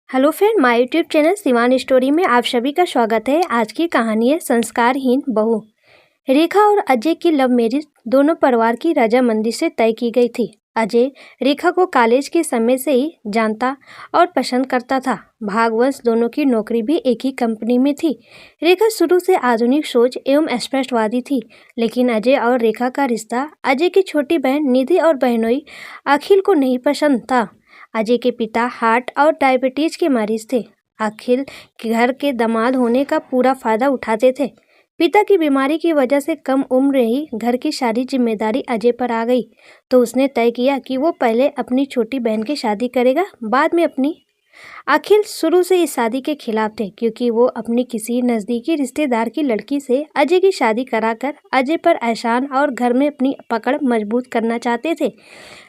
Hello friend, my YouTube channel Shivan story में आप सभी का स्वागत है। आज की कहानी है संस्कारहीन बहू। रेखा और अजय की लव मैरिज दोनों परिवार की रजामंदी से तय की गई थी। अजय रेखा को कॉलेज के समय से ही जानता और पसंद करता था। भागवश दोनों की नौकरी भी एक ही कंपनी में थी। रेखा शुरू से आधुनिक सोच एवं स्पष्टवादी थी, लेकिन अजय और रेखा का रिश्ता अजय की छोटी बहन निधि और बहनोई अखिल को नहीं पसंद था। अजय के पिता हार्ट और डायबिटीज के मरीज थे। अखिल घर के दामाद होने का पूरा फायदा उठाते थे। पिता की बीमारी की वजह से कम उम्र ही घर की सारी जिम्मेदारी अजय पर आ गई, तो उसने तय किया कि वो पहले अपनी छोटी बहन की शादी करेगा, बाद में अपनी। अखिल शुरू से इस शादी के खिलाफ थे, क्योंकि वो अपनी किसी नज़दीकी रिश्तेदार की लड़की से अजय की शादी कराकर अजय पर एहसान और घर में अपनी पकड़ मजबूत करना चाहते थे।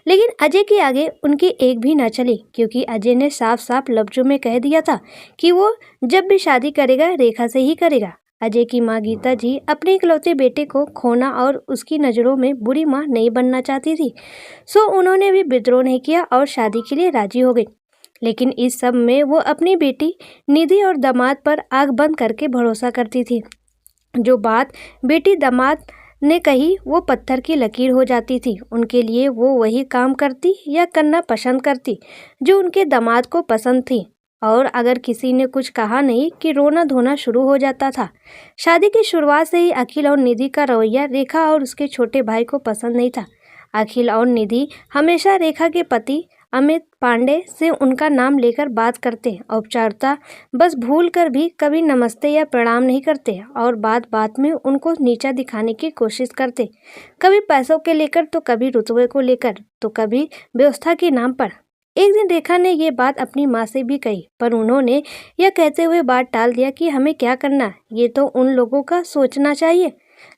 लेकिन अजय के आगे उनकी एक भी न चली, क्योंकि अजय ने साफ साफ लफ्जों में कह दिया था कि वो जब भी शादी करेगा रेखा से ही करेगा। अजय की माँ गीता जी अपने इकलौते बेटे को खोना और उसकी नज़रों में बुरी माँ नहीं बनना चाहती थी, सो उन्होंने भी विद्रोह नहीं किया और शादी के लिए राजी हो गई। लेकिन इस सब में वो अपनी बेटी निधि और दामाद पर आंख बंद करके भरोसा करती थी। जो बात बेटी दामाद ने कही वो पत्थर की लकीर हो जाती थी। उनके लिए वो वही काम करती या करना पसंद करती जो उनके दामाद को पसंद थी, और अगर किसी ने कुछ कहा नहीं कि रोना धोना शुरू हो जाता था। शादी की शुरुआत से ही अखिल और निधि का रवैया रेखा और उसके छोटे भाई को पसंद नहीं था। अखिल और निधि हमेशा रेखा के पति अमित पांडे से उनका नाम लेकर बात करते, औपचारिकता बस भूल कर भी कभी नमस्ते या प्रणाम नहीं करते, और बात बात में उनको नीचा दिखाने की कोशिश करते, कभी पैसों के लेकर तो कभी रुतबे को लेकर तो कभी व्यवस्था के नाम पर। एक दिन रेखा ने ये बात अपनी माँ से भी कही, पर उन्होंने यह कहते हुए बात टाल दिया कि हमें क्या करना, ये तो उन लोगों का सोचना चाहिए।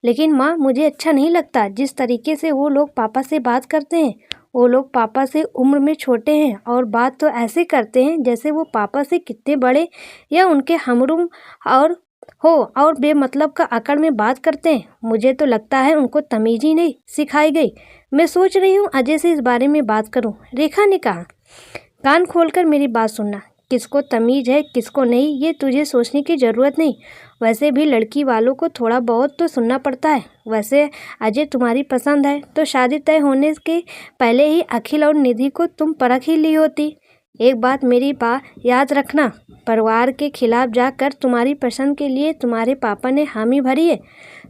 लेकिन माँ, मुझे अच्छा नहीं लगता जिस तरीके से वो लोग पापा से बात करते हैं। वो लोग पापा से उम्र में छोटे हैं और बात तो ऐसे करते हैं जैसे वो पापा से कितने बड़े या उनके हमउम्र और हो, और बेमतलब का अकड़ में बात करते हैं। मुझे तो लगता है उनको तमीज़ ही नहीं सिखाई गई। मैं सोच रही हूँ अजय से इस बारे में बात करूँ, रेखा ने कहा। कान खोलकर मेरी बात सुनना, किसको तमीज़ है किसको नहीं ये तुझे सोचने की ज़रूरत नहीं। वैसे भी लड़की वालों को थोड़ा बहुत तो सुनना पड़ता है। वैसे अजय तुम्हारी पसंद है तो शादी तय होने के पहले ही अखिल और निधि को तुम परख ही ली होती। एक बात मेरी याद रखना, परिवार के खिलाफ जाकर तुम्हारी पसंद के लिए तुम्हारे पापा ने हामी भरी है,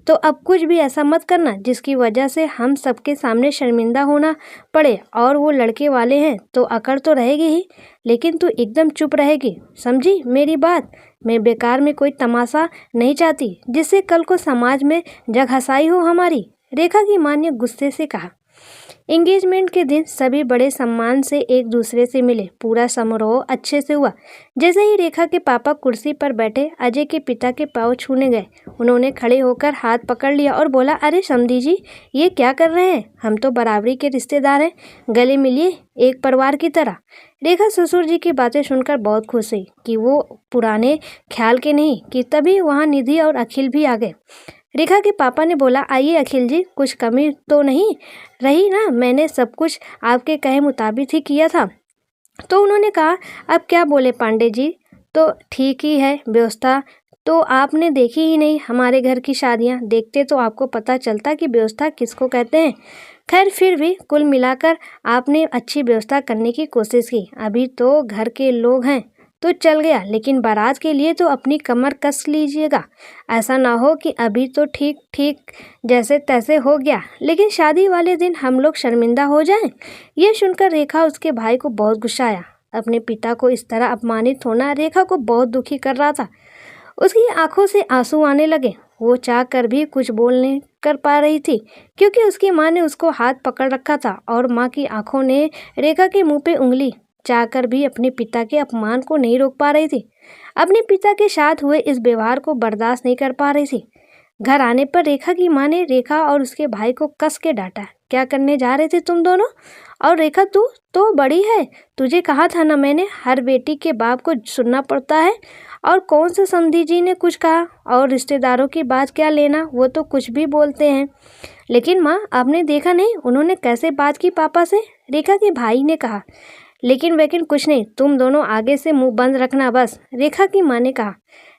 तो अब कुछ भी ऐसा मत करना जिसकी वजह से हम सबके सामने शर्मिंदा होना पड़े। और वो लड़के वाले हैं तो अकड़ तो रहेगी ही, लेकिन तू एकदम चुप रहेगी, समझी मेरी बात। मैं बेकार में कोई तमाशा नहीं चाहती जिससे कल को समाज में जगहसाई हो हमारी, रेखा की माँ ने गुस्से से कहा। एंगेजमेंट के दिन सभी बड़े सम्मान से एक दूसरे से मिले। पूरा समारोह अच्छे से हुआ। जैसे ही रेखा के पापा कुर्सी पर बैठे, अजय के पिता के पाँव छूने गए। उन्होंने खड़े होकर हाथ पकड़ लिया और बोला, अरे समधी जी, ये क्या कर रहे हैं? हम तो बराबरी के रिश्तेदार हैं, गले मिलिए एक परिवार की तरह। रेखा ससुर जी की बातें सुनकर बहुत खुश हुई कि वो पुराने ख्याल के नहीं, कि तभी वहाँ निधि और अखिल भी आ गए। रेखा के पापा ने बोला, आइए अखिल जी, कुछ कमी तो नहीं रही ना? मैंने सब कुछ आपके कहे मुताबिक ही किया था। तो उन्होंने कहा, अब क्या बोले पांडे जी, तो ठीक ही है। व्यवस्था तो आपने देखी ही नहीं, हमारे घर की शादियां देखते तो आपको पता चलता कि व्यवस्था किसको कहते हैं। खैर, फिर भी कुल मिलाकर आपने अच्छी व्यवस्था करने की कोशिश की। अभी तो घर के लोग हैं तो चल गया, लेकिन बारात के लिए तो अपनी कमर कस लीजिएगा। ऐसा ना हो कि अभी तो ठीक ठीक जैसे तैसे हो गया, लेकिन शादी वाले दिन हम लोग शर्मिंदा हो जाएं। यह सुनकर रेखा उसके भाई को बहुत गुस्सा आया। अपने पिता को इस तरह अपमानित होना रेखा को बहुत दुखी कर रहा था। उसकी आंखों से आंसू आने लगे। वो चाह कर भी कुछ बोल नहीं कर पा रही थी, क्योंकि उसकी माँ ने उसको हाथ पकड़ रखा था, और माँ की आंखों ने रेखा के मुंह पे उंगली चाहकर भी अपने पिता के अपमान को नहीं रोक पा रही थी। अपने पिता के साथ हुए इस व्यवहार को बर्दाश्त नहीं कर पा रही थी। घर आने पर रेखा की माँ ने रेखा और उसके भाई को कस के डांटा। क्या करने जा रहे थे तुम दोनों? और रेखा, तू तो बड़ी है, तुझे कहा था ना मैंने, हर बेटी के बाप को सुनना पड़ता है। और कौन से समधी जी ने कुछ कहा? और रिश्तेदारों की बात क्या लेना, वो तो कुछ भी बोलते हैं। लेकिन माँ, आपने देखा नहीं उन्होंने कैसे बात की पापा से? रेखा के भाई ने कहा। लेकिन कुछ नहीं, तुम दोनों आगे से मुंह बंद रखना बस, रेखा की माँ ने कहा।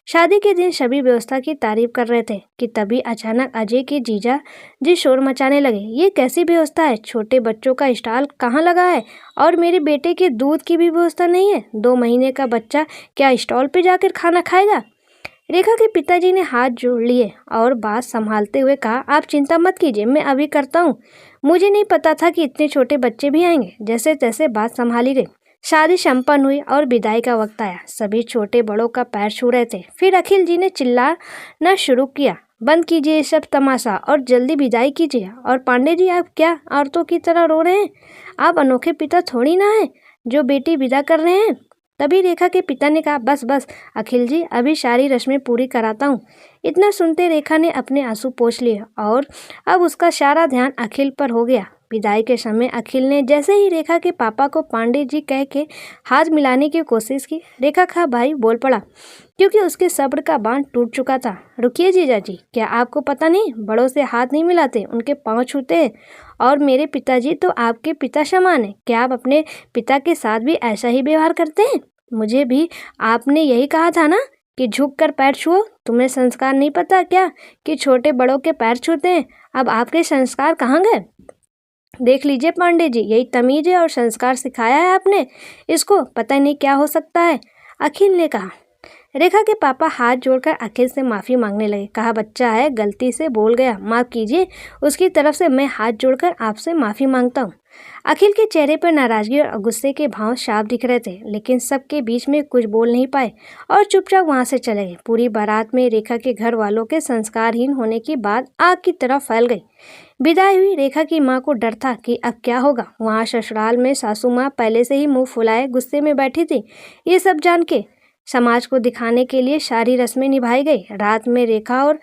शादी के दिन सभी व्यवस्था की तारीफ कर रहे थे कि तभी अचानक अजय के जीजा जी शोर मचाने लगे। ये कैसी व्यवस्था है? छोटे बच्चों का स्टॉल कहाँ लगा है? और मेरे बेटे के दूध की भी व्यवस्था नहीं है? 2 महीने का बच्चा क्या स्टॉल पे जाकर खाना खाएगा? रेखा के पिताजी ने हाथ जोड़ लिए और बात संभालते हुए कहा, आप चिंता मत कीजिए, मैं अभी करता हूँ। मुझे नहीं पता था कि इतने छोटे बच्चे भी आएंगे। जैसे तैसे बात संभाली गई। शादी संपन्न हुई और विदाई का वक्त आया। सभी छोटे बड़ों का पैर छू रहे थे। फिर अखिल जी ने चिल्लाना शुरू किया, बंद कीजिए ये सब तमाशा और जल्दी विदाई कीजिए। और पांडे जी, आप क्या औरतों की तरह रो रहे हैं? आप अनोखे पिता थोड़ी ना हैं जो बेटी विदा कर रहे हैं। तभी रेखा के पिता ने कहा, बस बस अखिल जी, अभी सारी रस्में पूरी कराता हूँ। इतना सुनते रेखा ने अपने आंसू पोंछ लिए और अब उसका सारा ध्यान अखिल पर हो गया। विदाई के समय अखिल ने जैसे ही रेखा के पापा को पांडे जी कह के हाथ मिलाने की कोशिश की, रेखा का भाई बोल पड़ा क्योंकि उसके सब्र का बांध टूट चुका था। रुकिए जीजा जी, क्या आपको पता नहीं, बड़ों से हाथ नहीं मिलाते, उनके पाँव छूते हैं। और मेरे पिताजी तो आपके पिता समान है। क्या आप अपने पिता के साथ भी ऐसा ही व्यवहार करते हैं? मुझे भी आपने यही कहा था ना कि झुक कर पैर छुओ। तुम्हें संस्कार नहीं पता क्या कि छोटे बड़ों के पैर छूते हैं? अब आपके संस्कार कहाँ गए? देख लीजिए पांडे जी, यही तमीज है और संस्कार सिखाया है आपने इसको, पता नहीं क्या हो सकता है, अखिल ने कहा। रेखा के पापा हाथ जोड़कर अखिल से माफ़ी मांगने लगे। कहा, बच्चा है, गलती से बोल गया, माफ़ कीजिए। उसकी तरफ से मैं हाथ जोड़कर आपसे माफ़ी मांगता हूँ। अखिल के चेहरे पर नाराज़गी और गुस्से के भाव साफ दिख रहे थे, लेकिन सबके बीच में कुछ बोल नहीं पाए और चुपचाप वहाँ से चले गए। पूरी बारात में रेखा के घर वालों के संस्कारहीन होने की बात आग की तरह फैल गई। विदाई हुई। रेखा की माँ को डर था कि अब क्या होगा। वहाँ ससुराल में सासू माँ पहले से ही मुँह फुलाए गुस्से में बैठी थी। ये सब जान के समाज को दिखाने के लिए सारी रस्में निभाई गई। रात में रेखा और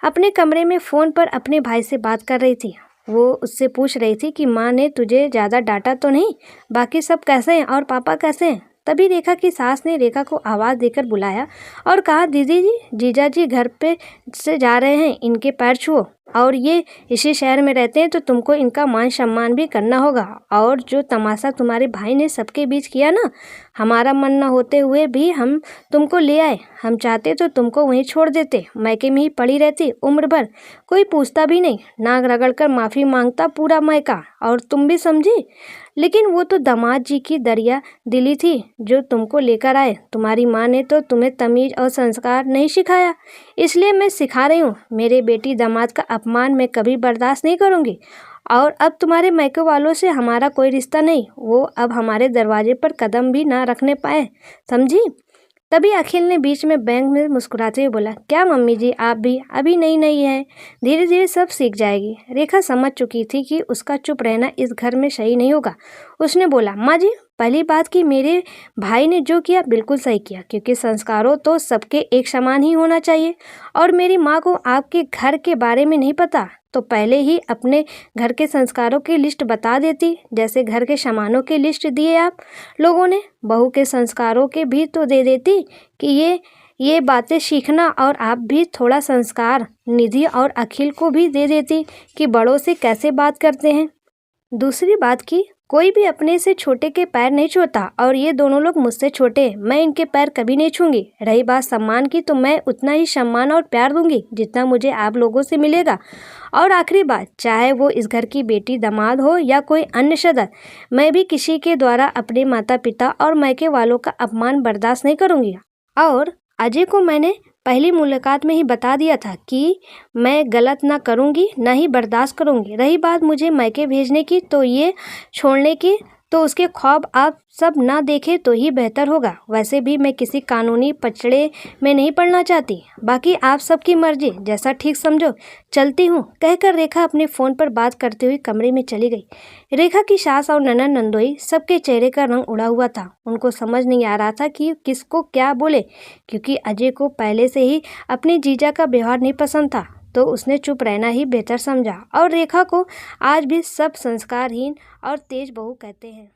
अपने कमरे में फ़ोन पर अपने भाई से बात कर रही थी। वो उससे पूछ रही थी कि माँ ने तुझे ज़्यादा डांटा तो नहीं, बाकी सब कैसे हैं और पापा कैसे हैं। तभी रेखा की सास ने रेखा को आवाज़ देकर बुलाया और कहा, दीदी जी, जीजा जी घर पे से जा रहे हैं, इनके पैर छुओ। और ये इसी शहर में रहते हैं तो तुमको इनका मान सम्मान भी करना होगा। और जो तमाशा तुम्हारे भाई ने सबके बीच किया ना, हमारा मन न होते हुए भी हम तुमको ले आए। हम चाहते तो तुमको वहीं छोड़ देते, मैके में ही पड़ी रहती उम्र भर, कोई पूछता भी नहीं। नाक रगड़कर माफ़ी मांगता पूरा मैका, और तुम भी समझी। लेकिन वो तो दामाद जी की दरिया दिली थी जो तुमको लेकर आए। तुम्हारी माँ ने तो तुम्हें तमीज़ और संस्कार नहीं सिखाया, इसलिए मैं सिखा रही हूँ। मेरे बेटी दामाद का अपमान मैं कभी बर्दाश्त नहीं करूँगी। और अब तुम्हारे मैके वालों से हमारा कोई रिश्ता नहीं, वो अब हमारे दरवाजे पर कदम भी ना रखने पाए, समझी। तभी अखिल ने बीच में बैंक में मुस्कुराते हुए बोला, क्या मम्मी जी, आप भी अभी नई नई है, धीरे धीरे सब सीख जाएगी। रेखा समझ चुकी थी कि उसका चुप रहना इस घर में सही नहीं होगा। उसने बोला, माँ जी, पहली बात कि मेरे भाई ने जो किया बिल्कुल सही किया, क्योंकि संस्कारों तो सबके एक समान ही होना चाहिए। और मेरी माँ को आपके घर के बारे में नहीं पता तो पहले ही अपने घर के संस्कारों की लिस्ट बता देती, जैसे घर के सामानों की लिस्ट दिए आप लोगों ने, बहू के संस्कारों के भी तो दे देती कि ये बातें सीखना। और आप भी थोड़ा संस्कार निधि और अखिल को भी दे देती कि बड़ों से कैसे बात करते हैं। दूसरी बात की कोई भी अपने से छोटे के पैर नहीं छूता, और ये दोनों लोग मुझसे छोटे हैं, मैं इनके पैर कभी नहीं छूंगी। रही बात सम्मान की, तो मैं उतना ही सम्मान और प्यार दूंगी जितना मुझे आप लोगों से मिलेगा। और आखिरी बात, चाहे वो इस घर की बेटी दामाद हो या कोई अन्य सदस्य, मैं भी किसी के द्वारा अपने माता पिता और मैके वालों का अपमान बर्दाश्त नहीं करूंगी। और अजय को मैंने पहली मुलाकात में ही बता दिया था कि मैं गलत ना करूंगी, ना ही बर्दाश्त करूंगी। रही बात मुझे मैके भेजने की, तो ये छोड़ने की, तो उसके ख्वाब आप सब ना देखें तो ही बेहतर होगा। वैसे भी मैं किसी कानूनी पचड़े में नहीं पड़ना चाहती। बाकी आप सबकी मर्जी, जैसा ठीक समझो। चलती हूँ, कहकर रेखा अपने फ़ोन पर बात करते हुए कमरे में चली गई। रेखा की सास और ननद नंदोई सबके चेहरे का रंग उड़ा हुआ था। उनको समझ नहीं आ रहा था कि किसको क्या बोले, क्योंकि अजय को पहले से ही अपने जीजा का व्यवहार नहीं पसंद था, तो उसने चुप रहना ही बेहतर समझा। और रेखा को आज भी सब संस्कारहीन और तेज बहू कहते हैं।